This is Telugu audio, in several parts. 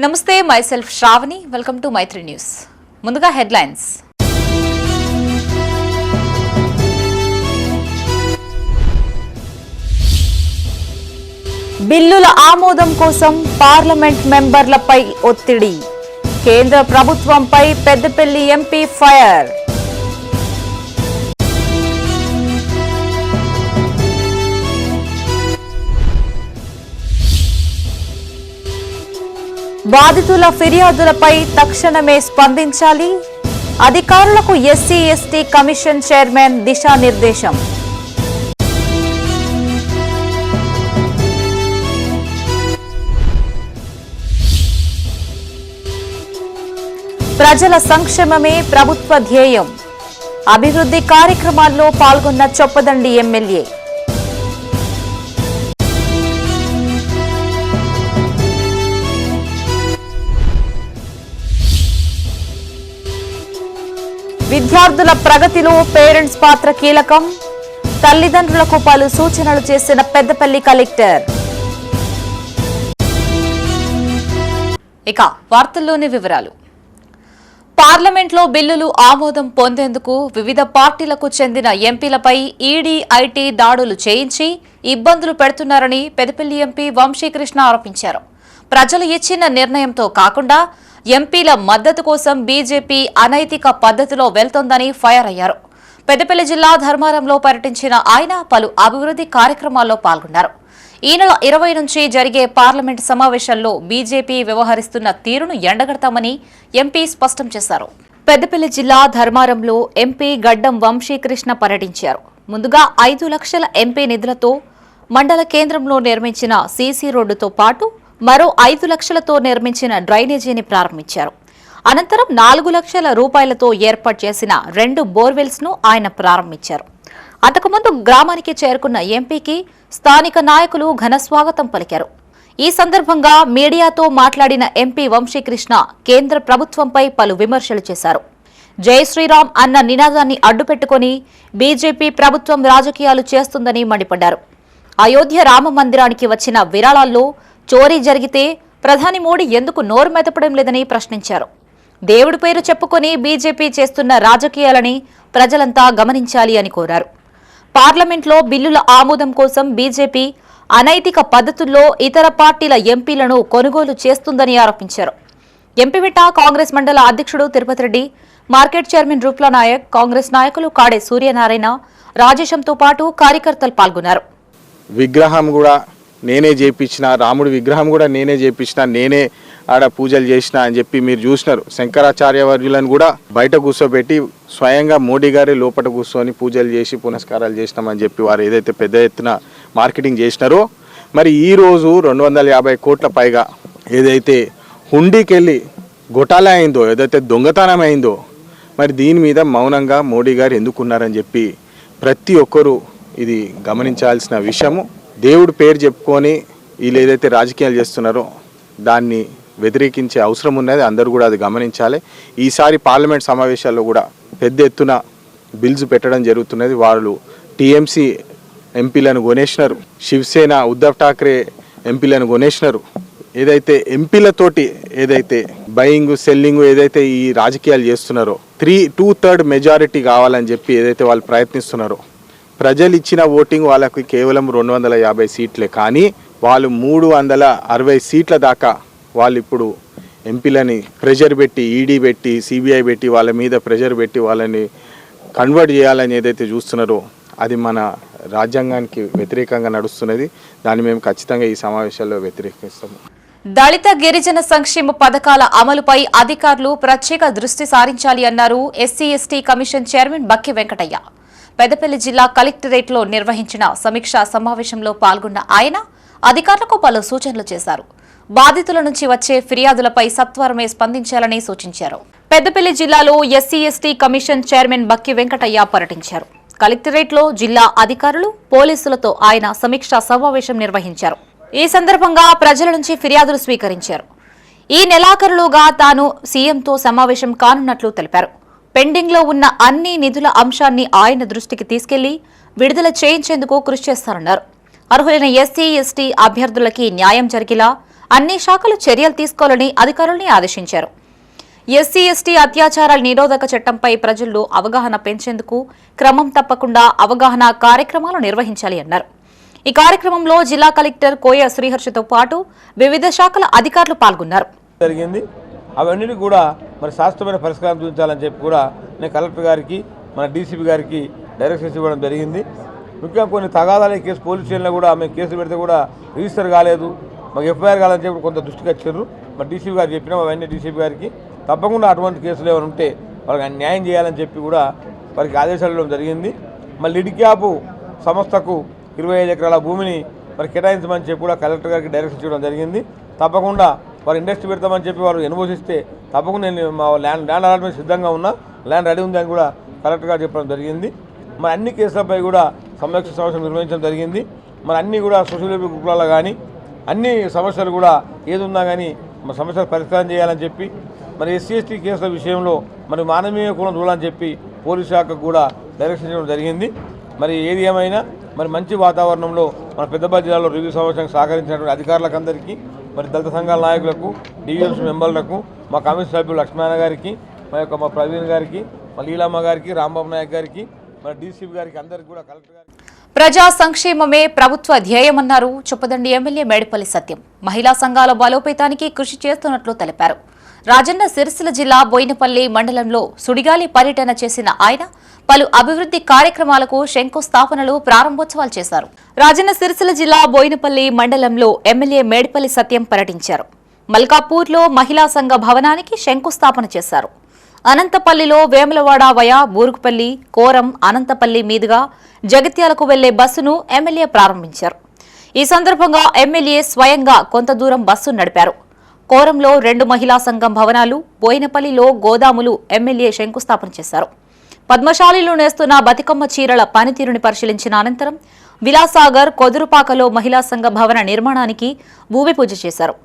నమస్తే myself Sravani welcome to Maithri news ముందుగా హెడ్లైన్స్ బిల్లుల ఆమోదం కోసం పార్లమెంట్ మెంబర్లపై ఒత్తిడి కేంద్ర ప్రభుత్వంపై పెద్దపల్లి ఎంపీ ఫైర్ బాధితుల ఫిర్యాదులపై తక్షణమే స్పందించాలి అధికారులకు ఎస్సీ ఎస్టీ కమిషన్ చైర్మన్ దిశానిర్దేశం ప్రజల సంక్షేమమే ప్రభుత్వ ధ్యేయం అభివృద్ధి కార్యక్రమాల్లో పాల్గొన్న చొప్పదండి ఎమ్మెల్యే విద్యార్థుల ప్రగతిలో పేరెంట్స్ పాత్ర కీలకం తల్లిదండ్రులకు పలు సూచనలు చేసిన పెద్దపల్లి కలెక్టర్ ఇక వార్తల్లోని వివరాలు పార్లమెంట్లో బిల్లులు ఆమోదం పొందేందుకు వివిధ పార్టీలకు చెందిన ఎంపీలపై ఈడీ ఐటీ దాడులు చేయించి ఇబ్బందులు పెడుతున్నారని పెద్దపల్లి ఎంపీ వంశీకృష్ణ ఆరోపించారు ప్రజలు ఇచ్చిన నిర్ణయంతో కాకుండా ఎంపీల మద్దతు కోసం బీజేపీ అనైతిక పద్ధతిలో వెళ్తోందని ఫైర్ అయ్యారు పెద్దపల్లి జిల్లా ధర్మారంలో పర్యటించిన ఆయన పలు అభివృద్ధి కార్యక్రమాల్లో పాల్గొన్నారు ఈ నెల 20 నుంచి జరిగే పార్లమెంట్ సమావేశాల్లో బీజేపీ వ్యవహరిస్తున్న తీరును ఎండగడతామని ఎంపీ స్పష్టం చేశారు పెద్దపల్లి జిల్లా ధర్మారంలో ఎంపీ గడ్డం వంశీకృష్ణ పర్యటించారు ముందుగా 5 లక్షల ఎంపీ నిధులతో మండల కేంద్రంలో నిర్మించిన సీసీ రోడ్డుతో పాటు మరో 5 లక్షలతో నిర్మించిన డ్రైనేజీని ప్రారంభించారు అనంతరం 4 లక్షల రూపాయలతో ఏర్పాటు చేసిన 2 బోర్వెల్స్ ను ఆయన ప్రారంభించారు అంతకుముందు గ్రామానికి చేరుకున్న ఎంపీకి స్థానిక నాయకులు ఘన స్వాగతం పలికారు ఈ సందర్భంగా మీడియాతో మాట్లాడిన ఎంపీ వంశీకృష్ణ కేంద్ర ప్రభుత్వంపై పలు విమర్శలు చేశారు జై శ్రీరామ్ అన్న నినాదాన్ని అడ్డుపెట్టుకుని బీజేపీ ప్రభుత్వం రాజకీయాలు చేస్తుందని మండిపడ్డారు అయోధ్య రామ మందిరానికి వచ్చిన విరాళాల్లో చోరీ జరిగితే ప్రధాని మోడీ ఎందుకు నోరు మెదపడం లేదని ప్రశ్నించారు దేవుడి పేరు చెప్పుకొని బీజేపీ చేస్తున్న రాజకీయాలని ప్రజలంతా గమనించాలి అని కోరారు పార్లమెంట్లో బిల్లుల ఆమోదం కోసం బీజేపీ అనైతిక పద్ధతుల్లో ఇతర పార్టీల ఎంపీలను కొనుగోలు చేస్తుందని ఆరోపించారు ఎంపీమిట కాంగ్రెస్ మండల అధ్యక్షుడు తిరుపతి రెడ్డి మార్కెట్ చైర్మన్ రూప్లా నాయక్ కాంగ్రెస్ నాయకులు కాడే సూర్యనారాయణ రాజేశంతో పాటు కార్యకర్తలు పాల్గొన్నారు విగ్రహం కూడా నేనే చేయించిన రాముడి విగ్రహం కూడా నేనే చేయించిన నేనే ఆడ పూజలు చేసిన అని చెప్పి మీరు చూసినారు శంకరాచార్య వర్యులను కూడా బయట కూర్చోబెట్టి స్వయంగా మోడీ గారే లోపల కూర్చొని పూజలు చేసి పునస్కారాలు చేసినామని చెప్పి వారు ఏదైతే పెద్ద ఎత్తున మార్కెటింగ్ చేసినారో మరి ఈరోజు 250 కోట్ల పైగా ఏదైతే హుండీకెళ్ళి గొటాలా అయిందో ఏదైతే దొంగతనం అయిందో మరి దీని మీద మౌనంగా మోడీ గారు ఎందుకున్నారని చెప్పి ప్రతి ఒక్కరూ ఇది గమనించాల్సిన విషయము దేవుడి పేరు చెప్పుకొని వీళ్ళు ఏదైతే రాజకీయాలు చేస్తున్నారో దాన్ని వ్యతిరేకించే అవసరం ఉన్నది అందరూ కూడా అది గమనించాలి ఈసారి పార్లమెంట్ సమావేశాల్లో కూడా పెద్ద ఎత్తున బిల్స్ పెట్టడం జరుగుతున్నది వాళ్ళు టీఎంసీ ఎంపీలను కొనేసినారు శివసేన ఉద్ధవ్ ఠాక్రే ఎంపీలను కొనేసినారు ఏదైతే ఎంపీలతోటి ఏదైతే బయింగ్ సెల్లింగ్ ఏదైతే ఈ రాజకీయాలు చేస్తున్నారో 2/3 మెజారిటీ కావాలని చెప్పి ఏదైతే వాళ్ళు ప్రయత్నిస్తున్నారో ప్రజలు ఇచ్చిన ఓటింగ్ వాళ్ళకి కేవలం 250 సీట్లే కానీ వాళ్ళు 360 సీట్ల దాకా వాళ్ళు ఇప్పుడు ఎంపీలని ప్రెషర్ పెట్టి ఈడీ పెట్టి సిబిఐ పెట్టి వాళ్ళ మీద ప్రెషర్ పెట్టి వాళ్ళని కన్వర్ట్ చేయాలని ఏదైతే చూస్తున్నారో అది మన రాజ్యాంగానికి వ్యతిరేకంగా నడుస్తున్నది దాన్ని మేము ఖచ్చితంగా ఈ సమావేశాల్లో వ్యతిరేకిస్తాము దళిత గిరిజన సంక్షేమ పథకాల అమలుపై అధికారులు ప్రత్యేక దృష్టి సారించాలి అన్నారు ఎస్సీ ఎస్టీ కమిషన్ చైర్మన్ బక్కి వెంకటయ్య పెద్దపల్లి జిల్లా కలెక్టరేట్లో నిర్వహించిన సమీక్షా సమావేశంలో పాల్గొన్న ఆయన అధికారులకు పలు సూచనలు చేశారు బాధితుల నుంచి వచ్చే ఫిర్యాదులపై సత్వరమే స్పందించాలని సూచించారు పెద్దపల్లి జిల్లాలో ఎస్సీ ఎస్టీ కమిషన్ చైర్మన్ బక్కి వెంకటయ్య పర్యటించారు కలెక్టరేట్లో జిల్లా అధికారులు పోలీసులతో ఆయన సమీక్షా సమావేశం నిర్వహించారు ఈ సందర్భంగా ప్రజల నుంచి ఫిర్యాదులు స్వీకరించారు ఈ నెలాఖరులోగా తాను సీఎంతో సమావేశం కానున్నట్లు తెలిపారు పెండింగ్ లో ఉన్న అన్ని నిధుల అంశాన్ని ఆయన దృష్టికి తీసుకెళ్లి విడుదల చేయించేందుకు కృషి చేస్తారన్నారు అర్హులైన ఎస్సీ ఎస్టీ అభ్యర్థులకి న్యాయం జరిగేలా అన్ని శాఖలు చర్యలు తీసుకోవాలని అధికారుల్ని ఆదేశించారు. ఎస్సీ ఎస్టీ అత్యాచారాల నిరోధక చట్టంపై ప్రజల్లో అవగాహన పెంచేందుకు క్రమం తప్పకుండా అవగాహన కార్యక్రమాలు నిర్వహించాలి అన్నారు. ఈ కార్యక్రమంలో జిల్లా కలెక్టర్ కోయ శ్రీహర్షతో పాటు వివిధ శాఖల అధికారులు పాల్గొన్నారు. అవన్నీ కూడా మరి శాశ్వతమైన పరిష్కారం చూపించాలని చెప్పి కూడా నేను కలెక్టర్ గారికి మన డీసీపీ గారికి డైరెక్షన్స్ ఇవ్వడం జరిగింది. ముఖ్యంగా కొన్ని తగాదాల కేసు పోలీస్ స్టేషన్లో కూడా మేము కేసులు పెడితే కూడా రిజిస్టర్ కాలేదు, మాకు ఎఫ్ఐఆర్ కావాలని చెప్పి కొంత దృష్టికి వచ్చారు. మరి డీసీపీ గారు చెప్పినాం అవన్నీ డీసీపీ గారికి తప్పకుండా అటువంటి కేసులు ఏమైనా ఉంటే వాళ్ళకి న్యాయం చేయాలని చెప్పి కూడా వారికి ఆదేశాలు ఇవ్వడం జరిగింది. మళ్ళీ లిడ్క్యాప్ సంస్థకు 25 ఎకరాల భూమిని మరి కేటాయించమని చెప్పి కూడా కలెక్టర్ గారికి డైరెక్షన్ ఇవ్వడం జరిగింది. తప్పకుండా వారు ఇండస్ట్రీ పెడతామని చెప్పి వారు ఎన్ఓసిస్తే తప్పకుండా నేను మా ల్యాండ్ అలాట్మెంట్ సిద్ధంగా ఉన్నా, ల్యాండ్ రెడీ ఉంది అని కూడా కలెక్టర్ గారు చెప్పడం జరిగింది. మరి అన్ని కేసులపై కూడా సమీక్ష సమావేశం నిర్వహించడం జరిగింది. మరి అన్నీ కూడా సోషల్ వెల్ఫేర్ గ్రూపులలో కానీ అన్ని సమస్యలు కూడా ఏది ఉన్నా కానీ మరి సమస్యలు పరిష్కారం చేయాలని చెప్పి మరి ఎస్సీ ఎస్టీ కేసుల విషయంలో మరి మానవీయ కూడా చూడాలని చెప్పి పోలీస్ శాఖకు కూడా డైరెక్షన్ ఇవ్వడం జరిగింది. మరి ఏది ఏమైనా మరి మంచి వాతావరణంలో మన పెద్దపల్లి జిల్లాలో రివ్యూ సమావేశానికి సహకరించినటువంటి అధికారులకు అందరికీ, మరి దళిత సంఘాల నాయకులకు, డివిఎల్సీ మెంబర్లకు, మా కమిషన్ సభ్యులు లక్ష్మణ గారికి, మా ప్రవీణ్ గారికి, మా లీలమ్మ గారికి, రాంబాబు నాయక్ గారికి, మన డీసీపీ గారికి అందరికీ కూడా కలెక్టర్ గారికి. ప్రజా సంక్షేమమే ప్రభుత్వ ధ్యేయమన్నారు చొప్పదండి ఎమ్మెల్యే మేడిపల్లి సత్యం. మహిళా సంఘాల బలోపేతానికి కృషి చేస్తున్నట్లు తెలిపారు. రాజన్న సిరిసిల్ల జిల్లా బోయినపల్లి మండలంలో సుడిగాలి పర్యటన చేసిన ఆయన పలు అభివృద్ధి కార్యక్రమాలకు శంకుస్థాపనలు, ప్రారంభోత్సవాలు చేశారు. రాజన్న సిరిసిల్ల జిల్లా బోయినపల్లి మండలంలో ఎమ్మెల్యే మేడిపల్లి సత్యం పర్యటించారు. మల్కాపూర్లో మహిళా సంఘ భవనానికి శంకుస్థాపన చేశారు. అనంతపల్లిలో వేములవాడ వయా బూరుగుపల్లి, కోరం, అనంతపల్లి మీదుగా జగిత్యాలకు వెళ్లే బస్సును ఎమ్మెల్యే ప్రారంభించారు. ఈ సందర్భంగా ఎమ్మెల్యే స్వయంగా కొంత దూరం బస్సు నడిపారు. కోరంలో 2 మహిళా సంఘం భవనాలు, బోయినపల్లిలో గోదాములు ఎమ్మెల్యే శంకుస్థాపన చేశారు. పద్మశాలిలో నేస్తున్న బతికమ్మ చీరల పనితీరుని పరిశీలించిన అనంతరం విలాసాగర్, కొదురుపాకలో మహిళా సంఘ భవన నిర్మాణానికి భూమి పూజ చేశారు.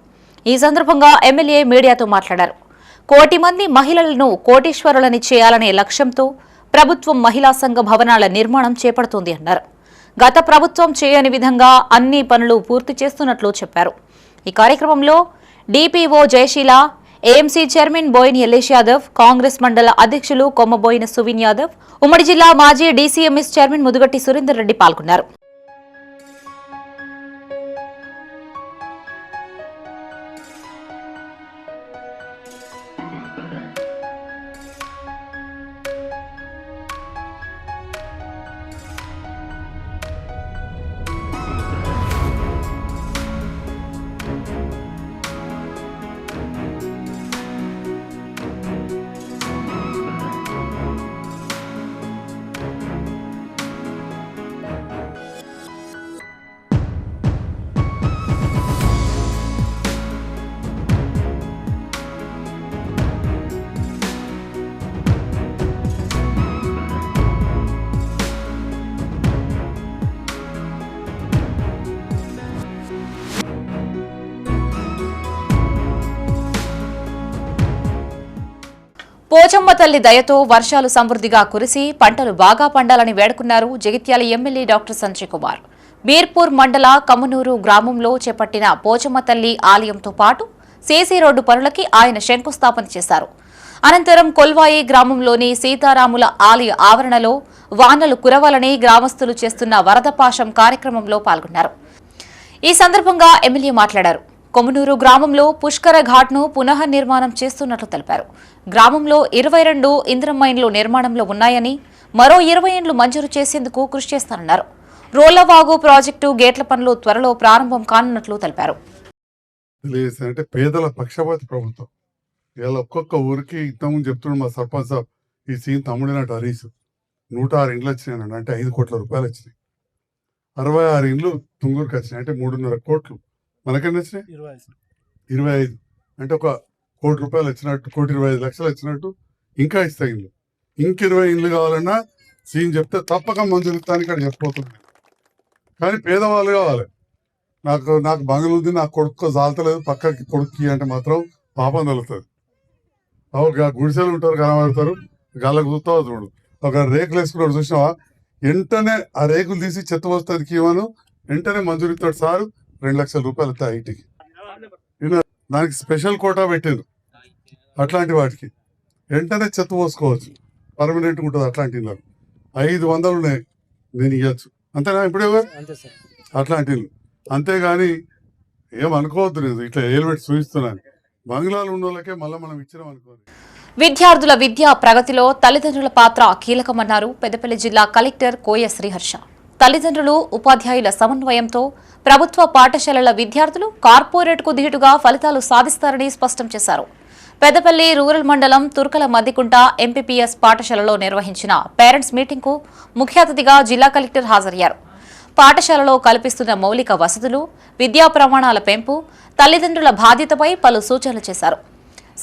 ఈ సందర్భంగా ఎమ్మెల్యే మీడియాతో మాట్లాడారు. 1 కోటి మంది మహిళలను కోటీశ్వరులని చేయాలనే లక్ష్యంతో ప్రభుత్వం మహిళా సంఘ భవనాల నిర్మాణం చేపడుతోంది అన్నారు. గత ప్రభుత్వం చేయని విధంగా అన్ని పనులు పూర్తి చేస్తున్నట్లు చెప్పారు. ఈ కార్యక్రమంలో DPO Jayasheela, AMC chairman Boin Yallesh Yadav, Congress మండల అధ్యక్షులు కొమ్మబోయిన సువిన్ యాదవ్, ఉమ్మడి జిల్లా మాజీ డీసీఎంఎస్ చైర్మన్ ముదుగట్టి సురేందర్ రెడ్డి పాల్గొన్నారు. పోచమ్మ తల్లి దయతో వర్షాలు సమృద్ధిగా కురిసి పంటలు బాగా పండాలని వేడుకున్నారు జగిత్యాల ఎమ్మెల్యే డాక్టర్ సంజయ్ కుమార్. మీర్పూర్ మండల కమ్మనూరు గ్రామంలో చేపట్టిన పోచమ్మ తల్లి ఆలయంతో పాటు సీసీ రోడ్డు పనులకి ఆయన శంకుస్థాపన చేశారు. అనంతరం కొల్వాయి గ్రామంలోని సీతారాముల ఆలయ ఆవరణలో వానలు కురవాలని గ్రామస్తులు చేస్తున్న వరదపాశం కార్యక్రమంలో పాల్గొన్నారు. ఈ సందర్భంగా ఎమ్మెల్యే మాట్లాడారు. కొమ్మనూరు గ్రామంలో పుష్కర ఘాట్ను పునః నిర్మాణం చేస్తున్నట్లు తెలిపారు. గ్రామంలో 22 ఇంద్రమ్మ ఇండ్లు నిర్మాణంలో ఉన్నాయని, మరో 20 ఇండ్లు మంజూరు చేసేందుకు కృషి చేస్తానన్నారు. రోళ్లవాగు ప్రాజెక్టు గేట్ల పనులు త్వరలో ప్రారంభం కానున్నట్లు తెలిపారు. అంటే పేదల పక్షపాతి ప్రభుత్వం. ఇలా ఒక్కొక్క ఊరికి ఇంతకుముందు చెప్తున్నాడు మా సర్పంచ్ సాబ్, ఈ సీన్ తమ్ముడినట్టు హరీష్ 106 ఇండ్లు వచ్చినాయి, అంటే 5 కోట్ల రూపాయలు వచ్చినాయి. 66 ఇండ్లు తుంగూరుకి వచ్చినాయి, అంటే 3.5 కోట్లు. మనకన్నా వచ్చినాయి 25, అంటే 1 కోటి రూపాయలు వచ్చినట్టు, 1,25 లక్షలు వచ్చినట్టు. ఇంకా ఇస్తాయి ఇండ్లు, ఇంక 20 ఇండ్లు కావాలన్నా సీన్ చెప్తే తప్పక మంజూరు ఇస్తాను ఇక్కడ చెప్పబోతుంది. కానీ పేదవాళ్ళు కావాలి. నాకు బంగళ ఉంది, నాకు కొడుకు జాలతలేదు, పక్కకి కొడుక్కి అంటే మాత్రం పాపం తగులుతుంది. గుడిసెలు ఉంటారు, కనబడతారు, గాళ్ళకు చూస్తావా చూడు. ఒక రేకులు వేసుకున్నాడు చూసినావా, వెంటనే ఆ రేకులు తీసి చెత్త వస్తుంది కీవను, వెంటనే మంజూరు ఇస్తాడు సారు. 2 లక్షల రూపాయలు ఇస్తా ఐటీకి. దానికి స్పెషల్ కోటా పెట్టారు. అట్లాంటి వాటికి వెంటనే చెత్త పోసుకోవచ్చు, పర్మనెంట్గా ఉంటుంది. అట్లాంటి 500 నేను ఇవ్వచ్చు, అంతేనా? ఇప్పుడే అట్లాంటి ఇల్లు. అంతేగాని ఏమనుకోవద్దు, నేను ఇట్లా హెల్మెట్ చూపిస్తున్నాను. బంగ్లాలు ఉన్న వాళ్ళకే మళ్ళీ మనం ఇచ్చినాం అనుకోండి. విద్యార్థుల విద్యా ప్రగతిలో తల్లిదండ్రుల పాత్ర కీలకమన్నారు పెద్దపల్లి జిల్లా కలెక్టర్ కోయ శ్రీహర్ష. తల్లిదండ్రులు, ఉపాధ్యాయుల సమన్వయంతో ప్రభుత్వ పాఠశాలల విద్యార్థులు కార్పొరేట్కు ధీటుగా ఫలితాలు సాధిస్తారని స్పష్టం చేశారు. పెద్దపల్లి రూరల్ మండలం తుర్కల మద్దికుంట ఎంపీపీఎస్ పాఠశాలలో నిర్వహించిన పేరెంట్స్ మీటింగ్కు ముఖ్య అతిథిగా జిల్లా కలెక్టర్ హాజరయ్యారు. పాఠశాలలో కల్పిస్తున్న మౌలిక వసతులు, విద్యా ప్రమాణాల పెంపు, తల్లిదండ్రుల బాధ్యతపై పలు సూచనలు చేశారు.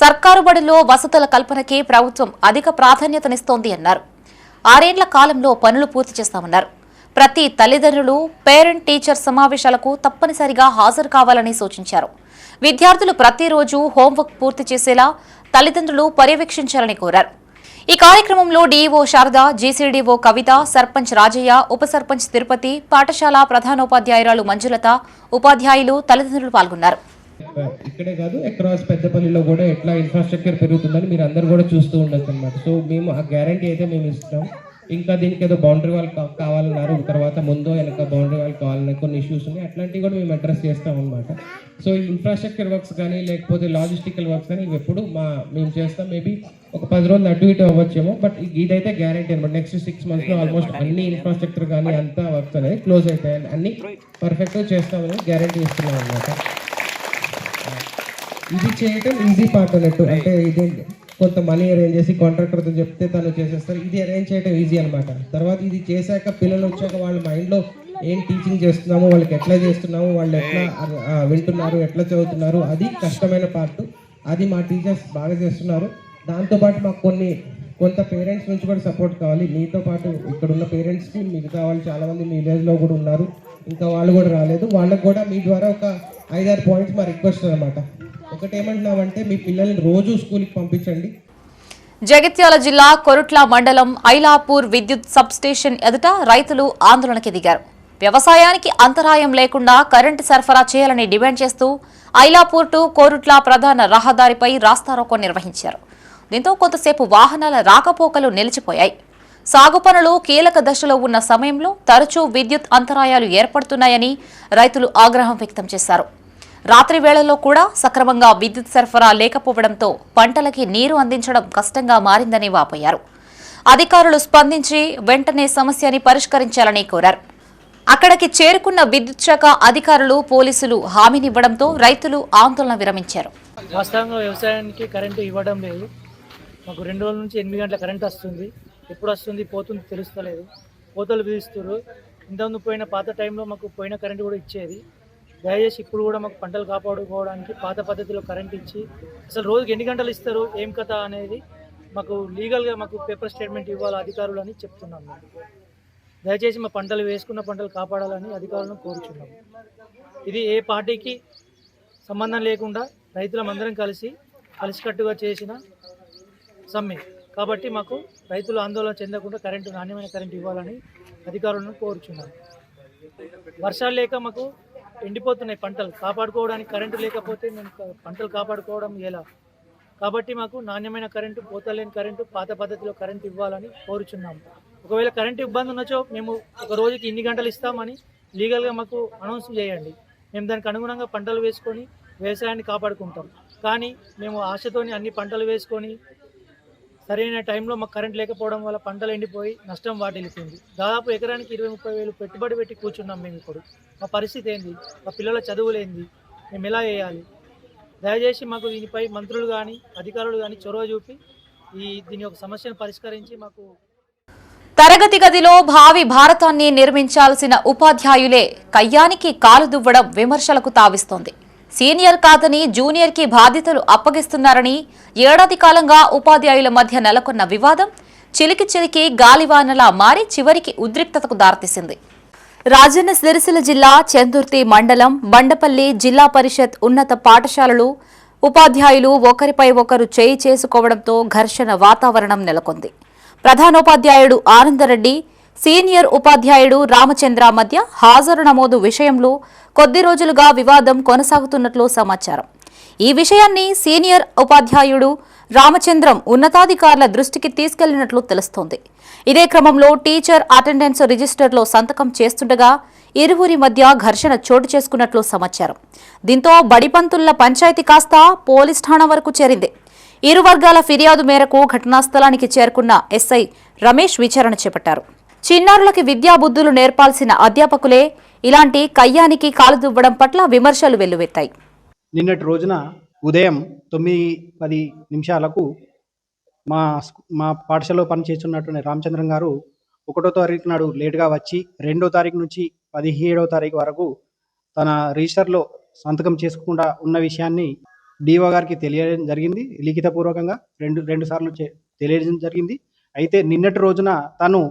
సర్కారు బడుల్లో వసతుల కల్పనకి ప్రభుత్వం అధిక ప్రాధాన్యతనిస్తోంది అన్నారు. 6 ఏళ్ల కాలంలో పనులు పూర్తి చేస్తామన్నారు. ప్రతి తల్లిదండ్రులు పేరెంట్ టీచర్ సమావేశాలకు తప్పనిసరిగా హాజరు కావాలని సూచించారు. విద్యార్థులు ప్రతిరోజు హోంవర్క్ పూర్తి చేసేలా తల్లిదండ్రులు పర్యవేక్షించాలని కోరారు. ఈ కార్యక్రమంలో డీఈఓ శారద, జీసీడీఓ కవిత, సర్పంచ్ రాజయ్య, ఉప సర్పంచ్ తిరుపతి, పాఠశాల ప్రధానోపాధ్యాయురాలు మంజులత, ఉపాధ్యాయులు, తల్లిదండ్రులు పాల్గొన్నారు. ఇక్కడే కాదు, అక్రాస్ పెద్దపల్లిలో కూడా ఎట్లా ఇన్ఫ్రాస్ట్రక్చర్ పెరుగుతుందని మీరు అందరు కూడా చూస్తూ ఉండొచ్చు అనమాట. సో మేము ఆ గ్యారంటీ అయితే మేము ఇస్తాం. ఇంకా దీనికి ఏదో బౌండరీ వాల్ కావాలన్నారు, తర్వాత ముందో వెనక బౌండరీ వాల్ కావాలనే కొన్ని ఇష్యూస్ ఉన్నాయి, అట్లాంటివి కూడా మేము అడ్రస్ చేస్తాం అనమాట. సో ఈ ఇన్ఫ్రాస్ట్రక్చర్ వర్క్స్ కానీ లేకపోతే లాజిస్టికల్ వర్క్స్ కానీ ఇవి ఎప్పుడు మేము చేస్తాం. మేబీ ఒక 10 రోజులు అటు ఇటు అవ్వచ్చేమో, బట్ ఇదైతే గ్యారంటీ అనమాట. నెక్స్ట్ 6 monthsలో ఆల్మోస్ట్ అన్ని ఇన్ఫ్రాస్ట్రక్చర్ కానీ అంతా వర్క్స్ అనేది క్లోజ్ అవుతాయి, అన్ని పర్ఫెక్ట్గా చేస్తామని గ్యారంటీ ఇస్తున్నాం అనమాట. ఇది చేయటం ఈజీ పార్ట్ అన్నట్టు, అంటే ఇది కొంత మనీ అరేంజ్ చేసి కాంట్రాక్టర్తో చెప్తే తను చేసేస్తారు. ఇది అరేంజ్ చేయడం ఈజీ అనమాట. తర్వాత ఇది చేశాక పిల్లలు వచ్చాక వాళ్ళ మైండ్లో ఏం టీచింగ్ చేస్తున్నాము, వాళ్ళకి ఎట్లా చేస్తున్నాము, వాళ్ళు ఎట్లా వింటున్నారు, ఎట్లా చదువుతున్నారు, అది కష్టమైన పార్ట్. అది మా టీచర్స్ బాగా చేస్తున్నారు. దాంతోపాటు మాకు కొంత పేరెంట్స్ నుంచి కూడా సపోర్ట్ కావాలి. మీతో పాటు ఇక్కడ ఉన్న పేరెంట్స్కి మిగతా వాళ్ళు చాలామంది మీ విలేజ్లో కూడా ఉన్నారు, ఇంకా వాళ్ళు కూడా రాలేదు. వాళ్ళకు కూడా మీ ద్వారా ఒక 5-6 పాయింట్స్ మా రిక్వెస్ట్ అనమాట. ఒకటి ఏమంటున్నామంటే మీ పిల్లల్ని రోజు స్కూల్కి పంపించండి. జగిత్యాల జిల్లా కొరుట్ల మండలం ఐలాపూర్ విద్యుత్ సబ్ స్టేషన్ ఎదుట రైతులు ఆందోళనకి దిగారు. వ్యవసాయానికి అంతరాయం లేకుండా కరెంటు సరఫరా చేయాలని డిమాండ్ చేస్తూ ఐలాపూర్ టు కోరుట్ల ప్రధాన రహదారిపై రాస్తారోకో నిర్వహించారు. దీంతో కొంతసేపు వాహనాల రాకపోకలు నిలిచిపోయాయి. సాగు పనులు కీలక దశలో ఉన్న సమయంలో తరచూ విద్యుత్ అంతరాయాలు ఏర్పడుతున్నాయని రైతులు ఆగ్రహం వ్యక్తం చేశారు. రాత్రి వేళల్లో కూడా సక్రమంగా విద్యుత్ సరఫరా లేకపోవడంతో పంటలకి నీరు అందించడం కష్టంగా మారిందని వాపోయారు. అధికారులు స్పందించి వెంటనే సమస్యని పరిష్కరించాలని కోరారు. అక్కడికి చేరుకున్న విద్యుత్ శాఖ అధికారులు, పోలీసులు హామీనివ్వడంతో రైతులు ఆందోళన విరమించారు. వాస్తవంగా వ్యవసాయానికి కరెంటు ఇవ్వడం లేదు. మాకు 2 రోజుల నుంచి 8 గంటల కరెంట్ వస్తుంది. ఎప్పుడు వస్తుంది పోతుంది తెలుస్తలేదు. కోతలు విధిస్తున్నారు. ఇంతకుముందు పోయిన పాత టైంలో మాకు పోయిన కరెంటు కూడా ఇచ్చేది. దయచేసి ఇప్పుడు కూడా మాకు పంటలు కాపాడుకోవడానికి పాత పద్ధతిలో కరెంట్ ఇచ్చి అసలు రోజుకి ఎన్ని గంటలు ఇస్తారు, ఏం కథ అనేది మాకు లీగల్గా మాకు పేపర్ స్టేట్మెంట్ ఇవ్వాలి అధికారులు అని చెప్తున్నాం. దయచేసి మా పంటలు వేసుకున్న పంటలు కాపాడాలని అధికారులను కోరుచున్నాము. ఇది ఏ పార్టీకి సంబంధం లేకుండా రైతులమందరం కలిసికట్టుగా చేసిన సమ్మె కాబట్టి మాకు రైతులు ఆందోళన చెందకుండా నాణ్యమైన కరెంటు ఇవ్వాలని అధికారులను కోరుచున్నాము. వర్షాలు లేక మాకు ఎండిపోతున్నాయి పంటలు. కాపాడుకోవడానికి కరెంటు లేకపోతే మేము పంటలు కాపాడుకోవడం ఎలా? కాబట్టి మాకు నాణ్యమైన కరెంటు, పోతలేని కరెంటు, పాత పద్ధతిలో కరెంటు ఇవ్వాలని కోరుచున్నాము. ఒకవేళ కరెంటు ఇబ్బంది ఉన్నచో మేము ఒక రోజుకి ఇన్ని గంటలు ఇస్తామని లీగల్గా మాకు అనౌన్స్ చేయండి. మేము దానికి అనుగుణంగా పంటలు వేసుకొని వ్యవసాయాన్ని కాపాడుకుంటాం. కానీ మేము ఆశతోని అన్ని పంటలు వేసుకొని సరైన టైంలో మాకు కరెంట్ లేకపోవడం వల్ల పంటలు ఎండిపోయి నష్టం వాటిల్లిపోయింది. దాదాపు ఎకరానికి 20-30 వేలు పెట్టుబడి పెట్టి కూర్చున్నాం మేము. ఇప్పుడు మా పరిస్థితి ఏంది? మా పిల్లల చదువులేంది? మేము ఎలా చేయాలి? దయచేసి మాకు దీనిపై మంత్రులు కానీ అధికారులు కానీ చొరవ చూపి దీని యొక్క సమస్యను పరిష్కరించి మాకు. తరగతి గదిలో భావి భారతాన్ని నిర్మించాల్సిన ఉపాధ్యాయులే కయ్యానికి కాలు దువ్వడం విమర్శలకు తావిస్తోంది. సీనియర్ కాదని జూనియర్కి బాధ్యతలు అప్పగిస్తున్నారని ఏడాది కాలంగా ఉపాధ్యాయుల మధ్య నెలకొన్న వివాదం చిలికి గాలివానలా మారి చివరికి ఉద్రిక్తతకు దారితీసింది. రాజన్న సిరిసిల్ల జిల్లా చందుర్తి మండలం బండపల్లి జిల్లా పరిషత్ ఉన్నత పాఠశాలలు ఉపాధ్యాయులు ఒకరిపై ఒకరు చేయి చేసుకోవడంతో ఘర్షణ వాతావరణం నెలకొంది. ప్రధానోపాధ్యాయుడు ఆనందరెడ్డి, సీనియర్ ఉపాధ్యాయుడు రామచంద్ర మధ్య హాజరు నమోదు విషయంలో కొద్ది రోజులుగా వివాదం కొనసాగుతున్నట్లు సమాచారం. ఈ విషయాన్ని సీనియర్ ఉపాధ్యాయుడు రామచంద్రం ఉన్నతాధికారుల దృష్టికి తీసుకెళ్లినట్లు తెలుస్తోంది. ఇదే క్రమంలో టీచర్ అటెండెన్స్ రిజిస్టర్లో సంతకం చేస్తుండగా ఇరువురి మధ్య ఘర్షణ చోటు చేసుకున్నట్లు సమాచారం. దీంతో బడిపంతుల పంచాయతీ కాస్త పోలీస్ ఠాణా వరకు చేరింది. ఇరు వర్గాల ఫిర్యాదు మేరకు ఘటనా స్థలానికి చేరుకున్న ఎస్ఐ రమేష్ విచారణ చేపట్టారు. చిన్నారులకి విద్యాబుద్ధులు నేర్పాల్సిన అధ్యాపకులే ఇలాంటి కయ్యానికి కాలుదువ్వడం పట్ల విమర్శలు వెల్లువెత్తాయి. నిన్నటి రోజున ఉదయం 9:10 మా పాఠశాలలో పనిచేస్తున్నటువంటి రామచంద్రం గారు 1వ తారీఖు నాడు లేటుగా వచ్చి 2వ తారీఖు నుంచి 17వ తారీఖు వరకు తన రిజిస్టర్లో సంతకం చేసుకుండా ఉన్న విషయాన్ని డిఓ గారికి తెలియడం జరిగింది. లిఖితపూర్వకంగా రెండు సార్లు తెలియడం జరిగింది. అయితే నిన్నటి రోజున తను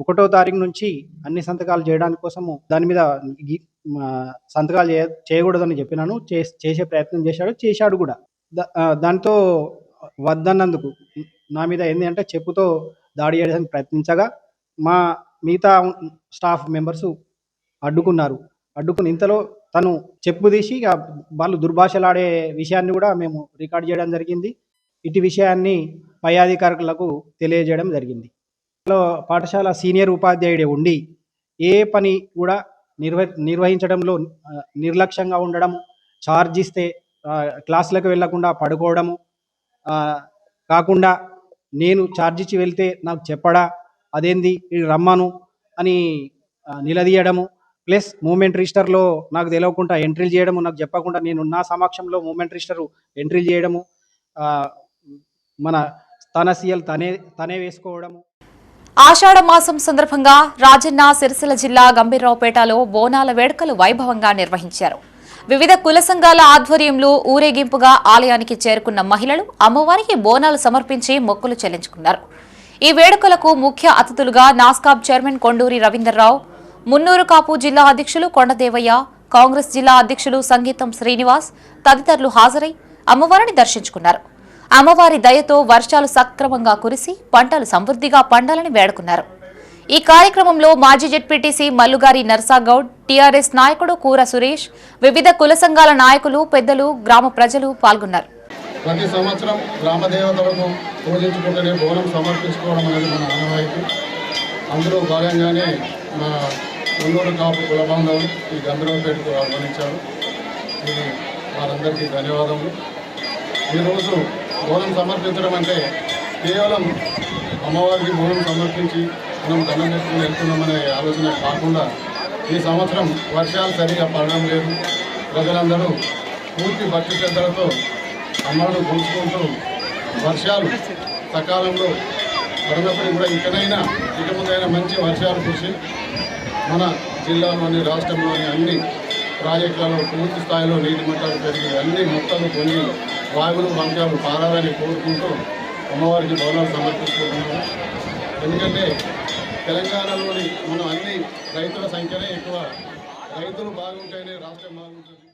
1వ తారీఖు నుంచి అన్ని సంతకాలు చేయడానికి కోసము దాని మీద సంతకాలు చేయకూడదని చెప్పినాను. చేసే ప్రయత్నం చేశాడు కూడా. దాంతో వద్దన్నందుకు నా మీద ఏంటి అంటే చెప్పుతో దాడి చేయడానికి ప్రయత్నించగా మా మిగతా స్టాఫ్ మెంబర్స్ అడ్డుకుని ఇంతలో తను చెప్పు తీసి వాళ్ళు దుర్భాషలాడే విషయాన్ని కూడా మేము రికార్డ్ చేయడం జరిగింది. ఇటు విషయాన్ని పై అధికారులకు తెలియజేయడం జరిగింది. పాఠశాల సీనియర్ ఉపాధ్యాయుడే ఉండి ఏ పని కూడా నిర్వహించడంలో నిర్లక్ష్యంగా ఉండడం, ఛార్జ్ ఇస్తే క్లాసులకు వెళ్లకుండా పడుకోవడము కాకుండా నేను ఛార్జ్ ఇచ్చి వెళ్తే నాకు చెప్పడా, అదేంది రమ్మను అని నిలదీయడము, ప్లస్ మూమెంట్ రిజిస్టర్లో నాకు తెలియకుండా ఎంట్రీలు చేయడము, నాకు చెప్పకుండా నేను నా సమక్షంలో మూమెంట్ రిజిస్టర్ ఎంట్రీలు చేయడము, మన తన సీఎల్ తనే వేసుకోవడము. ఆషాఢ మాసం సందర్భంగా రాజన్న సిరిసిల్ల జిల్లా గంభీర్రావుపేటలో బోనాల వేడుకలు వైభవంగా నిర్వహించారు. వివిధ కుల సంఘాల ఆధ్వర్యంలో ఊరేగింపుగా ఆలయానికి చేరుకున్న మహిళలు అమ్మవారికి బోనాలు సమర్పించి మొక్కులు చెల్లించుకున్నారు. ఈ వేడుకలకు ముఖ్య అతిథులుగా నాస్కాబ్ చైర్మన్ కొండూరి రవీందర్రావు, మున్నూరు కాపు జిల్లా అధ్యక్షులు కొండదేవయ్య, కాంగ్రెస్ జిల్లా అధ్యక్షులు సంగీతం శ్రీనివాస్ తదితరులు హాజరై అమ్మవారిని దర్శించుకున్నారు. అమ్మవారి దయతో వర్షాలు సక్రమంగా కురిసి పంటలు సమృద్ధిగా పండాలని వేడుకున్నారు. ఈ కార్యక్రమంలో మాజీ జెడ్పీటీసీ మల్లుగారి నర్సాగౌడ్, టీఆర్ఎస్ నాయకుడు కూర సురేష్, వివిధ కుల సంఘాల నాయకులు, పెద్దలు, గ్రామ ప్రజలు పాల్గొన్నారు. ప్రతి సంవత్సరం గ్రామ దేవతలకు పూజించుకుంటూనే బోనం సమర్పించుకోవడం అనేది మన ఆనవాయితీ. అందులో భాగంగానే మన మున్నూరు కాపు కుల బాంధవులు ఈ గంభీరపేటకు ఆహ్వానించారు. ఇది వారందరికీ ధన్యవాదములు. ఈరోజు బోనం సమర్పించడం అంటే కేవలం అమ్మవారికి బోనం సమర్పించి మనం దండం పెట్టుకుని వెళ్తున్నామనే ఆలోచన కాకుండా ఈ సంవత్సరం వర్షాలు సరిగా పడడం లేదు. ప్రజలందరూ పూర్తి భక్తి శ్రద్ధలతో అమ్మను కొలుచుకుంటూ వర్షాలు సకాలంలో పడినప్పుడు కూడా ఇక ముందైనా మంచి వర్షాలు కురిసి మన జిల్లాలోని రాష్ట్రంలోని అన్ని ప్రాజెక్టులలో పూర్తి స్థాయిలో నీటి మట్టాలు పెరిగి అన్ని మొక్కలు పొంగి వాగులు వంకాలు పారాలని కోరుకుంటూ అమ్మవారికి బోనాలు సమర్పించుకుంటున్నాము. ఎందుకంటే తెలంగాణలోని మనం అన్ని రైతుల సంఖ్యనే ఎక్కువ. రైతులు బాగుంటేనే రాష్ట్రం బాగుంటుంది.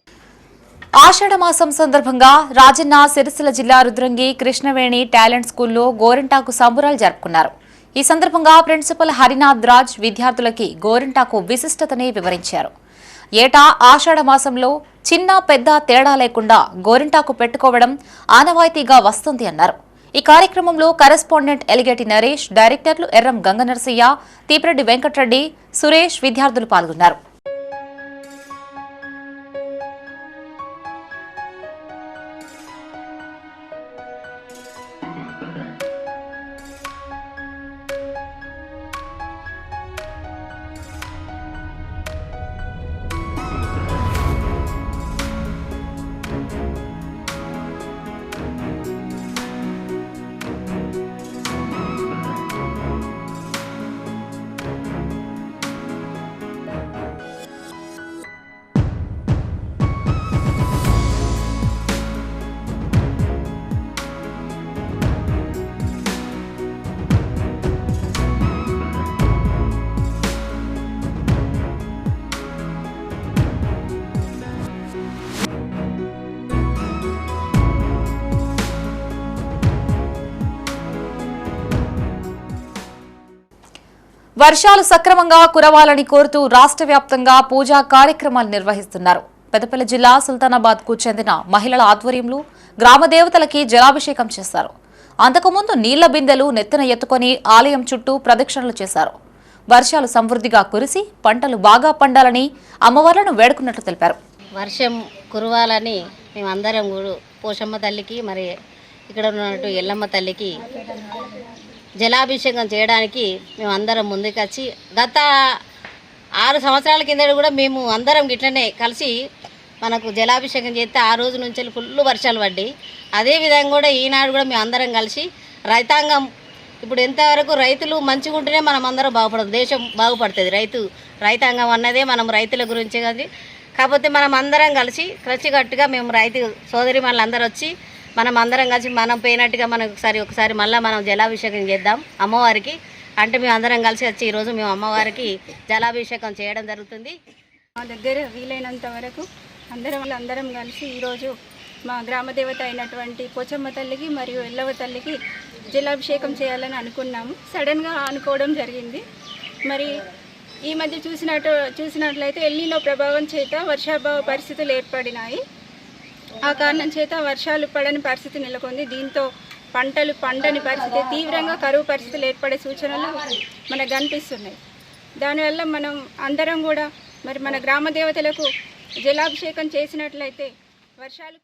ఆషాఢ మాసం సందర్భంగా రాజన్న సిరిసిల్ల జిల్లా రుద్రంగి కృష్ణవేణి టాలెంట్ స్కూల్లో గోరింటాకు సంబురాలు జరుపుకున్నారు. ఈ సందర్భంగా ప్రిన్సిపల్ హరినాథ్ రాజ్ విద్యార్థులకి గోరింటాకు విశిష్టతని వివరించారు. ఏటా ఆషాఢ మాసంలో చిన్న పెద్ద తేడా లేకుండా గోరింటాకు పెట్టుకోవడం ఆనవాయితీగా వస్తుంది అన్నారు. ఈ కార్యక్రమంలో కరెస్పాండెంట్ ఎలిగేటి నరేష్, డైరెక్టర్లు ఎర్రం గంగనరసయ్య, తీపిరెడ్డి వెంకటరెడ్డి, సురేష్ విద్యార్థులు పాల్గొన్నారు. వర్షాలు సక్రమంగా కురవాలని కోరుతూ రాష్ట్ర వ్యాప్తంగా పూజా కార్యక్రమాలు నిర్వహిస్తున్నారు. పెద్దపల్లి జిల్లా సుల్తానాబాద్కు చెందిన మహిళల ఆధ్వర్యంలో గ్రామ దేవతలకి జలాభిషేకం చేశారు. అంతకుముందు నీళ్ల బిందెలు నెత్తిన ఎత్తుకొని ఆలయం చుట్టూ ప్రదక్షిణలు చేశారు. వర్షాలు సమృద్ధిగా కురిసి పంటలు బాగా పండాలని అమ్మవార్లను వేడుకున్నట్లు తెలిపారు. వర్షం కురవాలని మేమందరం పోషమ్మ తల్లికి మరి ఇక్కడ ఉన్నట్టు ఎల్లమ్మ తల్లికి జలాభిషేకం చేయడానికి మేమందరం ముందుకొచ్చి గత 6 సంవత్సరాల కింద కూడా మేము అందరం గిట్లనే కలిసి మనకు జలాభిషేకం చేస్తే ఆ రోజు నుంచి ఫుల్ వర్షాలు పడ్డాయి. అదేవిధంగా కూడా ఈనాడు కూడా మేము అందరం కలిసి రైతాంగం ఇప్పుడు ఎంతవరకు రైతులు మంచిగా ఉంటేనే మనం అందరం బాగుపడదు, దేశం బాగుపడుతుంది. రైతాంగం అన్నదే మనం రైతుల గురించే కదా. కాకపోతే మనం అందరం కలిసి కలిసికట్టుగా మేము రైతు సోదరి అందరూ వచ్చి మనం అందరం కలిసి మనం పోయినట్టుగా మనం ఒకసారి మళ్ళీ మనం జలాభిషేకం చేద్దాం అమ్మవారికి అంటే మేము అందరం కలిసి వచ్చి ఈరోజు మేము అమ్మవారికి జలాభిషేకం చేయడం జరుగుతుంది. మా దగ్గర వీలైనంత వరకు అందరం కలిసి ఈరోజు మా గ్రామ దేవత అయినటువంటి పోచమ్మ తల్లికి మరియు ఎల్లవ తల్లికి జలాభిషేకం చేయాలని అనుకున్నాము. సడన్గా అనుకోవడం జరిగింది. మరి ఈ మధ్య చూసినట్లయితే ఎల్నినో ప్రభావం చేత వర్షాభావ పరిస్థితులు ఏర్పడినాయి. ఆ కారణం చేత వర్షాలు పడని పరిస్థితి నెలకొంది. దీంతో పంటలు పండని పరిస్థితి, తీవ్రంగా కరువు పరిస్థితులు ఏర్పడే సూచనలు మనకు కనిపిస్తున్నాయి. దానివల్ల మనం అందరం కూడా మరి మన గ్రామ దేవతలకు జలాభిషేకం చేసినట్లయితే వర్షాలు.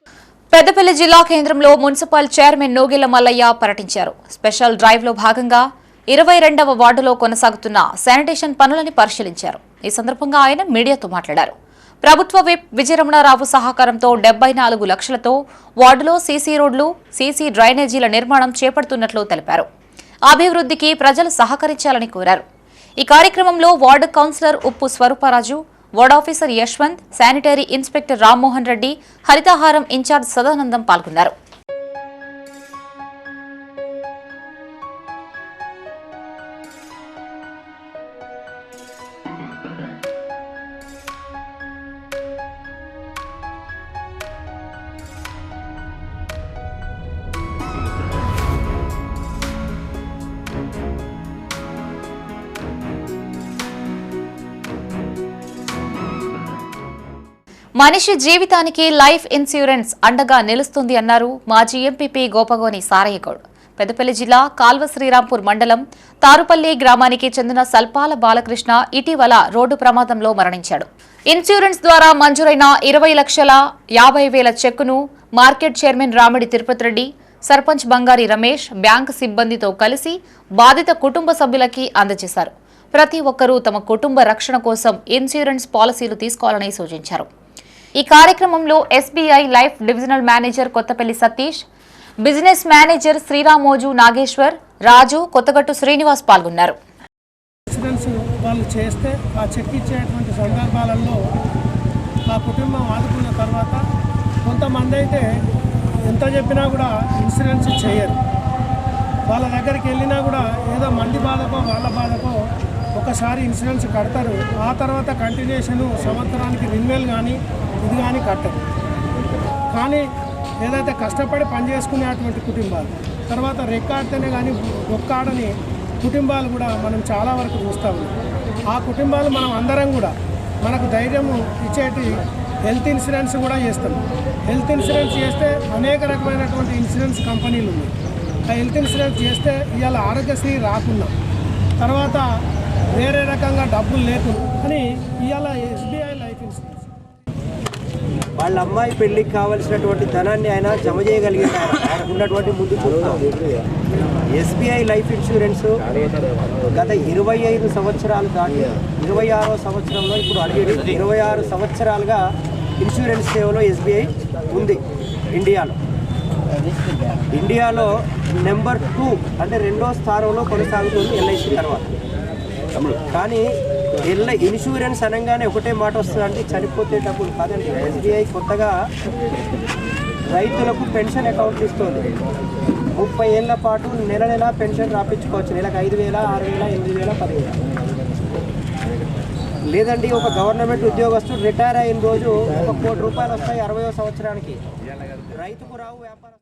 పెద్దపల్లి జిల్లా కేంద్రంలో మున్సిపల్ చైర్మన్ నోగిల మల్లయ్య పర్యటించారు. స్పెషల్ డ్రైవ్లో భాగంగా 22వ వార్డులో కొనసాగుతున్న శానిటేషన్ పనులని పరిశీలించారు. ఈ సందర్భంగా ఆయన మీడియాతో మాట్లాడారు. ప్రభుత్వ విప్ విజయరమణారావు సహకారంతో 74 లక్షలతో వార్డులో సీసీ రోడ్లు, సీసీ డ్రైనేజీల నిర్మాణం చేపడుతున్నట్లు తెలిపారు. అభివృద్ధికి ప్రజలు సహకరించాలని కోరారు. ఈ కార్యక్రమంలో ward councillor Uppu Swaruparaju, ward officer Yashwanth, sanitary inspector Rammohan Reddy, Harithaharam incharge Sadanandam పాల్గొన్నారు. మనిషి జీవితానికి లైఫ్ ఇన్సూరెన్స్ అండగా నిలుస్తుంది అన్నారు మాజీ ఎంపీపీ గోపగోని సారయ్యగౌడ్. పెద్దపల్లి జిల్లా కాల్వ శ్రీరాంపూర్ మండలం తారుపల్లి గ్రామానికి చెందిన సల్పాల బాలకృష్ణ ఇటీవల రోడ్డు ప్రమాదంలో మరణించాడు. ఇన్సూరెన్స్ ద్వారా మంజూరైన 20,50,000 చెక్కును మార్కెట్ చైర్మన్ రామిడి తిరుపతి రెడ్డి, సర్పంచ్ బంగారి రమేష్ బ్యాంకు సిబ్బందితో కలిసి బాధిత కుటుంబ సభ్యులకి అందజేశారు. ప్రతి ఒక్కరూ తమ కుటుంబ రక్షణ కోసం ఇన్సూరెన్స్ పాలసీలు తీసుకోవాలని సూచించారు. ఈ కార్యక్రమంలో SBI life divisional manager Kothapalli Satish, business manager Sriramoju Nageshwar, Raju, Kothagattu Srinivas పాల్గొన్నారు. ఇన్సూరెన్స్ వాళ్ళు చేస్తే ఆ చెక్ ఇచ్చేటువంటి సందర్భాలలో ఆ కుటుంబం ఆదుకున్న తర్వాత కొంతమంది అయితే ఎంత చెప్పినా కూడా ఇన్సూరెన్స్ చేయరు. వాళ్ళ దగ్గరికి వెళ్ళినా కూడా ఏదో మంది బాధకో వాళ్ళ బాధకో ఒకసారి ఇన్సూరెన్స్ కడతారు. ఆ తర్వాత కంటిన్యూషన్ సంవత్సరానికి రెన్యువల్ కానీ ఇది కానీ కట్టరు. కానీ ఏదైతే కష్టపడి పనిచేసుకునేటువంటి కుటుంబాలు తర్వాత రెక్కాడితేనే కానీ ఒక్కాడని కుటుంబాలు కూడా మనం చాలా వరకు చూస్తాము. ఆ కుటుంబాలు మనం అందరం కూడా మనకు ధైర్యం ఇచ్చేటి హెల్త్ ఇన్సూరెన్స్ కూడా చేస్తాం. హెల్త్ ఇన్సూరెన్స్ చేస్తే అనేక రకమైనటువంటి ఇన్సూరెన్స్ కంపెనీలు ఉన్నాయి. ఆ హెల్త్ ఇన్సూరెన్స్ చేస్తే ఇవాళ ఆరోగ్యశ్రీ రాకున్నా తర్వాత వేరే రకంగా డబ్బులు లేకుండా అని ఇవాళ ఎస్బీఐ లైఫ్ ఇన్సూరెన్స్ వాళ్ళ అమ్మాయి పెళ్లికి కావాల్సినటువంటి ధనాన్ని ఆయన జమ చేయగలిగినారు. ఆయనకు ఉన్నటువంటి ముందు చూస్తాం. ఎస్బీఐ లైఫ్ ఇన్సూరెన్స్ గత 25 సంవత్సరాలు దాటి 26వ సంవత్సరంలో ఇప్పుడు ఆల్రెడీ 26 సంవత్సరాలుగా ఇన్సూరెన్స్ సేవలో ఎస్బీఐ ఉంది ఇండియాలో నెంబర్ 2 అంటే 2వ స్థానంలో కొనసాగుతుంది ఎల్ఐసి తర్వాత. కానీ ఇన్సూరెన్స్ అనగానే ఒకటే మాట వస్తుందంటే చనిపోతే డబ్బులు కాదండి. ఎస్బీఐ కొత్తగా రైతులకు పెన్షన్ అకౌంట్ ఇస్తుంది. 30 ఏళ్ల పాటు నెల పెన్షన్ రాపించుకోవచ్చు. నెలకు 5,000, 6,000, 8,000, 10,000. లేదండి ఒక గవర్నమెంట్ ఉద్యోగస్తుడు రిటైర్ అయిన రోజు 1 కోటి రూపాయలు వస్తాయి 60వ సంవత్సరానికి. రైతుకు రావు, వ్యాపారం.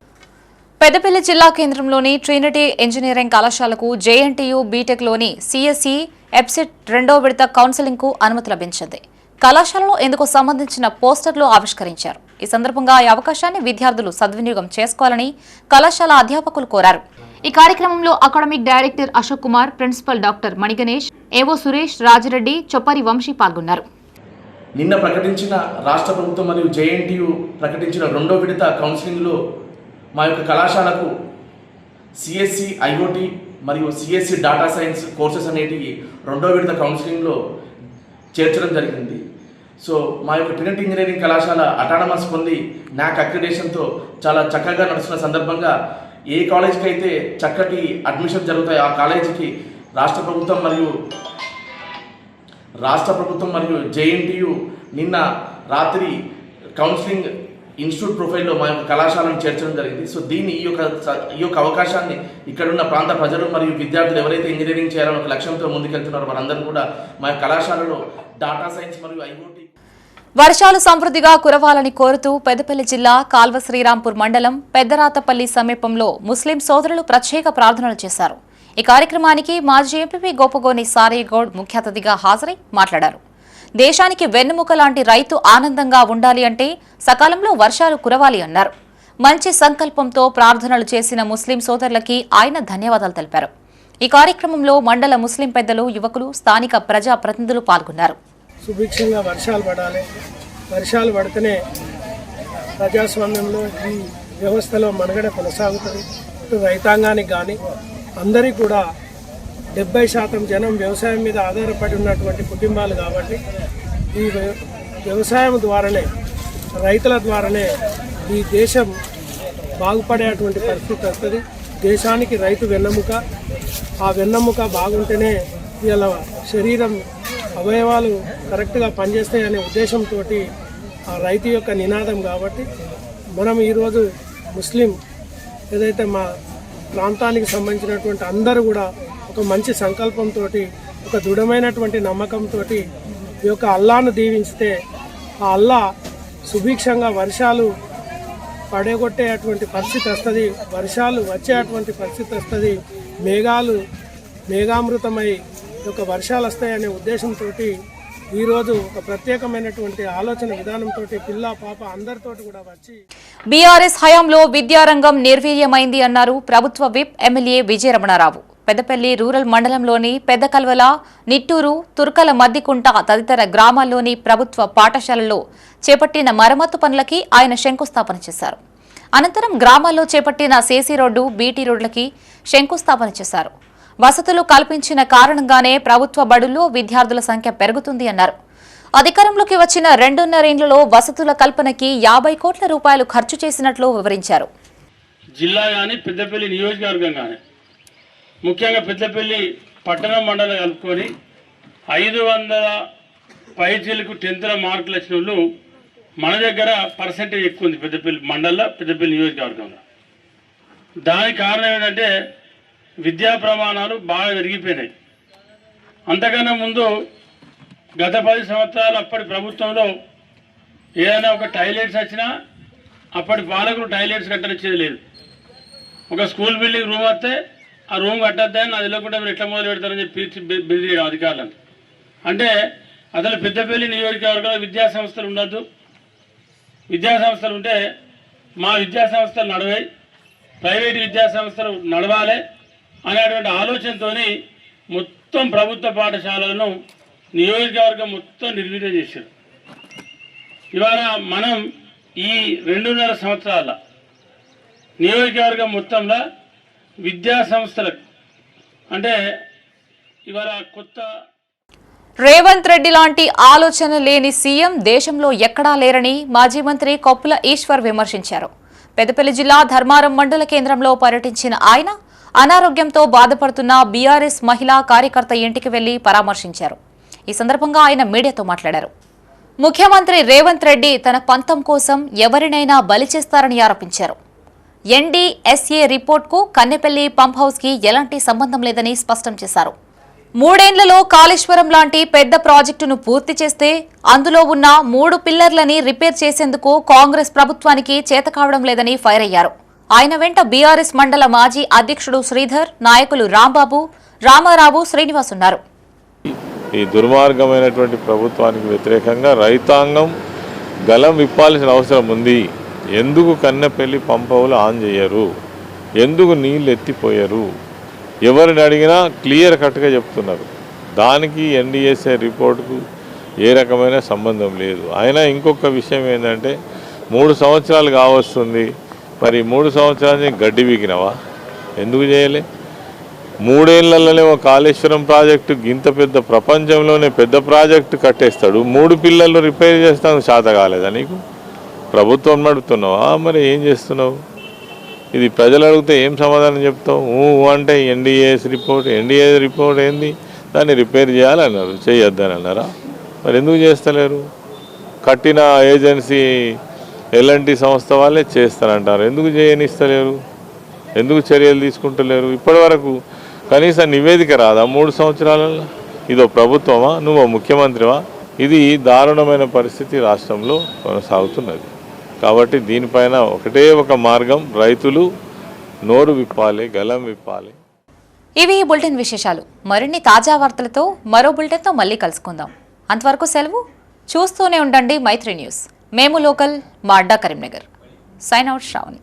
పెద్దపల్లి జిల్లా కేంద్రంలోని ట్రినిటీ ఇంజనీరింగ్ కళాశాలకు జేఎన్టీయూ బీటెక్లోని సిఎస్ఈ ఎప్సిట్ 2వ విడత కౌన్సిలింగ్కు అనుమతి లభించింది. కళాశాలలో ఇందుకు సంబంధించిన పోస్టర్లు ఆవిష్కరించారు. ఈ సందర్భంగా ఈ అవకాశాన్ని విద్యార్థులు సద్వినియోగం చేసుకోవాలని కళాశాల అధ్యాపకులు కోరారు. ఈ కార్యక్రమంలో academic director Ashok Kumar, principal doctor Maniganesh, AO Suresh, Rajireddy, Choppari Vamsi పాల్గొన్నారు. నిన్న ప్రకటించిన రాష్ట్ర ప్రభుత్వం మరియు జేఎన్టీయూ ప్రకటించిన 2వ విడత కౌన్సిలింగ్లో మా యొక్క కళాశాలకు సిఎస్సి ఐఓటీ మరియు సిఎస్సి డాటా సైన్స్ కోర్సెస్ అనేటివి 2వ విడత కౌన్సిలింగ్లో చేర్చడం జరిగింది. సో మా యొక్క ట్రినిటీ ఇంజనీరింగ్ కళాశాల అటానమస్ పొంది నాక్ అక్రిడేషన్తో చాలా చక్కగా నడుస్తున్న సందర్భంగా ఏ కాలేజీకి అయితే చక్కటి అడ్మిషన్ జరుగుతాయో ఆ కాలేజీకి రాష్ట్ర ప్రభుత్వం మరియు జేఎన్టీయూ నిన్న రాత్రి కౌన్సిలింగ్ ఇన్స్టిట్యూట్ ప్రొఫైల్లో మా యొక్క కళాశాలను చేర్చడం జరిగింది. సో దీన్ని ఈ యొక్క అవకాశాన్ని ఇక్కడున్న ప్రాంత ప్రజలు మరియు విద్యార్థులు ఎవరైతే ఇంజనీరింగ్ చేయాలని ఒక లక్ష్యంతో ముందుకెళ్తున్నారో వారందరూ కూడా మా యొక్క కళాశాలలో డాటా సైన్స్ మరియు ఐఓటీ. వర్షాలు సమృద్ధిగా కురవాలని కోరుతూ పెద్దపల్లి జిల్లా కాల్వ శ్రీరాంపూర్ మండలం పెద్దరాతపల్లి సమీపంలో ముస్లిం సోదరులు ప్రత్యేక ప్రార్థనలు చేశారు. ఈ కార్యక్రమానికి మాజీ ఎంపీ గోపగోని సారయ్యగౌడ్ ముఖ్య అతిథిగా హాజరై మాట్లాడారు. దేశానికి వెన్నెముక లాంటి రైతు ఆనందంగా ఉండాలి అంటే సకాలంలో వర్షాలు కురవాలి అన్నారు. మంచి సంకల్పంతో ప్రార్థనలు చేసిన ముస్లిం సోదరులకి ఆయన ధన్యవాదాలు తెలిపారు. ఈ కార్యక్రమంలో మండల ముస్లిం పెద్దలు, యువకులు, స్థానిక ప్రజా ప్రతినిధులు పాల్గొన్నారు. సుభిక్షంగా వర్షాలు పడాలి. వర్షాలు పడితేనే ప్రజాస్వామ్యంలో ఈ వ్యవస్థలో మనుగడ కొనసాగుతుంది. రైతాంగానికి కానీ అందరికీ కూడా 70% జనం వ్యవసాయం మీద ఆధారపడి ఉన్నటువంటి కుటుంబాలు కాబట్టి ఈ వ్యవసాయం ద్వారానే, రైతుల ద్వారానే ఈ దేశం బాగుపడేటువంటి పరిస్థితి వస్తుంది. దేశానికి రైతు వెన్నెముక. ఆ వెన్నెముక బాగుంటేనే ఇలా శరీరం అవయవాలు కరెక్ట్గా పనిచేస్తాయనే ఉద్దేశంతో ఆ రైతు యొక్క నినాదం. కాబట్టి మనం ఈరోజు ముస్లిం ఏదైతే మా ప్రాంతానికి సంబంధించినటువంటి అందరూ కూడా ఒక మంచి సంకల్పంతో, ఒక దృఢమైనటువంటి నమ్మకంతో ఈ యొక్క అల్లాను దీవించితే ఆ అల్లా సుభిక్షంగా వర్షాలు పడగొట్టేటువంటి పరిస్థితి వస్తుంది. వర్షాలు వచ్చేటువంటి పరిస్థితి వస్తుంది. మేఘామృతమై ఒక వర్షాలు వస్తాయనే ఉద్దేశంతో ఈరోజు ఒక ప్రత్యేకమైనటువంటి ఆలోచన విధానంతో పిల్ల పాప అందరితో కూడా వచ్చి బీఆర్ఎస్ హయాంలో విద్యారంగం నిర్వీర్యమైంది అన్నారు ప్రభుత్వ whip MLA Vijaya Ramana Rao. Peddapalli rural మండలంలోని పెద్దకల్వల, నిట్టూరు, తుర్కల మద్దికుంట తదితర గ్రామాల్లోని ప్రభుత్వ పాఠశాలల్లో చేపట్టిన మరమ్మతు పనులకి ఆయన శంకుస్థాపన చేశారు. అనంతరం గ్రామాల్లో చేపట్టిన సీసీ రోడ్డు, బీటీ రోడ్లకి శంకుస్థాపన చేశారు. వసతులు కల్పించిన కారణంగానే ప్రభుత్వ బడుల్లో విద్యార్థుల సంఖ్య పెరుగుతుంది అన్నారు. అధికారంలోకి వచ్చిన 2.5 ఏళ్లలో వసతుల కల్పనకి 50 కోట్ల రూపాయలు ఖర్చు చేసినట్లు వివరించారు. జిల్లా కానీ పెద్దపల్లి నియోజకవర్గం కానీ ముఖ్యంగా పెద్దపల్లి పట్టణం మండలం కలుపుకొని 500 పైచీలకు 10th మార్కులు వచ్చిన వాళ్ళు మన దగ్గర పర్సెంటేజ్ ఎక్కువ ఉంది పెద్దపల్లి మండలంలో, పెద్దపల్లి నియోజకవర్గంలో. దానికి కారణం ఏంటంటే విద్యా ప్రమాణాలు బాగా పెరిగిపోయినాయి. అంతకన్నా ముందు గత 10 సంవత్సరాలు అప్పటి ప్రభుత్వంలో ఏదైనా ఒక టాయిలెట్స్ వచ్చినా అప్పటి పాలకులు టాయిలెట్స్ కట్టనిచ్చేది లేదు. ఒక స్కూల్ బిల్డింగ్ రూమ్ వస్తే ఆ రూమ్ కట్టద్దని అది లేకుండా మీరు ఎట్లా మొదలు పెడతారని చెప్పి బిల్ చేయడం అధికారులను. అంటే అసలు పెద్దపల్లి నియోజకవర్గంలో విద్యాసంస్థలు ఉండద్దు, విద్యాసంస్థలు ఉంటే మా విద్యాసంస్థలు నడవాయి, ప్రైవేట్ విద్యాసంస్థలు నడవాలి అనేటువంటి ఆలోచనతో మొత్తం ప్రభుత్వ పాఠశాలలను నియోజకవర్గం మొత్తం నిర్వీర్యం చేశారు. ఇవాళ మనం ఈ 2.5 సంవత్సరాల నియోజకవర్గం మొత్తంలో విద్యా సంస్థలకు అంటే ఇవాళ కొత్త రేవంత్ రెడ్డి లాంటి ఆలోచన లేని సీఎం దేశంలో ఎక్కడా లేరని మాజీ మంత్రి కొప్పుల ఈశ్వర్ విమర్శించారు. పెద్దపల్లి జిల్లా ధర్మారం మండల కేంద్రంలో పర్యటించిన ఆయన అనారోగ్యంతో బాధపడుతున్న బీఆర్ఎస్ మహిళా కార్యకర్త ఇంటికి వెళ్లి పరామర్శించారు. ఈ సందర్భంగా ఆయన మీడియాతో మాట్లాడారు. ముఖ్యమంత్రి రేవంత్ రెడ్డి తన పంతం కోసం ఎవరినైనా బలి చేస్తారని ఆరోపించారు. ఎన్డీఎస్ఏ రిపోర్టుకు కన్నెపల్లి పంప్ హౌస్ కి ఎలాంటి సంబంధం లేదని స్పష్టం చేశారు. 3 ఏళ్లలో కాళేశ్వరం లాంటి పెద్ద ప్రాజెక్టును పూర్తి చేస్తే అందులో ఉన్న 3 పిల్లర్లని రిపేర్ చేసేందుకు కాంగ్రెస్ ప్రభుత్వానికి చేతకావడం లేదని ఫైర్ అయ్యారు. ఆయన వెంట బీఆర్ఎస్ మండల మాజీ అధ్యక్షుడు శ్రీధర్, నాయకులు రాంబాబు, రామారావు, శ్రీనివాస్ ఉన్నారు. ఈ దుర్మార్గమైనటువంటి ప్రభుత్వానికి వ్యతిరేకంగా రైతాంగం గలం విప్పాల్సిన అవసరం ఉంది. ఎందుకు కన్నెపల్లి పంపవులు ఆన్ చేయరు, ఎందుకు నీళ్ళు ఎత్తిపోయారు, ఎవరిని అడిగినా క్లియర్ కట్గా చెప్తున్నారు. దానికి ఎన్డీఎస్ఏ రిపోర్టుకు ఏ రకమైన సంబంధం లేదు. అయినా ఇంకొక విషయం ఏంటంటే 3 సంవత్సరాలు కావస్తుంది, మరి 3 సంవత్సరాలు గడ్డి వీకినవా? ఎందుకు చేయలే? 3 ఏళ్లలోనే ఒక కాళేశ్వరం ప్రాజెక్టు ఇంత పెద్ద ప్రపంచంలోనే పెద్ద ప్రాజెక్టు కట్టేస్తాడు, 3 పిల్లలు రిపేర్ చేస్తాను చేత కాలేదా నీకు? ప్రభుత్వం నడుపుతున్నావా? మరి ఏం చేస్తున్నావు? ఇది ప్రజలు అడిగితే ఏం సమాధానం చెప్తావు? అంటే ఎన్డీఏఎస్ రిపోర్ట్ ఏంది, దాన్ని రిపేర్ చేయాలన్నారు, చేయొద్దని అన్నారా? మరి ఎందుకు చేస్తలేరు? కట్టిన ఏజెన్సీ ఎల్ఎన్టీ సంస్థ వాళ్ళే చేస్తారంటారు, ఎందుకు చేయనిస్తలేరు? ఎందుకు చర్యలు తీసుకుంటలేరు? ఇప్పటి వరకు కనీసం నివేదిక రాదా 3 సంవత్సరాలలో? ఇదో ప్రభుత్వమా? నువ్వు ముఖ్యమంత్రివా? ఇది దారుణమైన పరిస్థితి రాష్ట్రంలో కొనసాగుతున్నది. కాబట్టి దీనిపైన ఒకటే ఒక మార్గం, రైతులు నోరు విప్పాలి, గలం విప్పాలి. ఇవి ఈ బులెటిన్ విశేషాలు. మరిన్ని తాజా వార్తలతో మరో బులెటిన్తో మళ్ళీ కలుసుకుందాం. అంతవరకు సెలవు. చూస్తూనే ఉండండి మైత్రి న్యూస్. మేము లోకల్, మా అడ్డా కరీంనగర్. Sign out Shravani.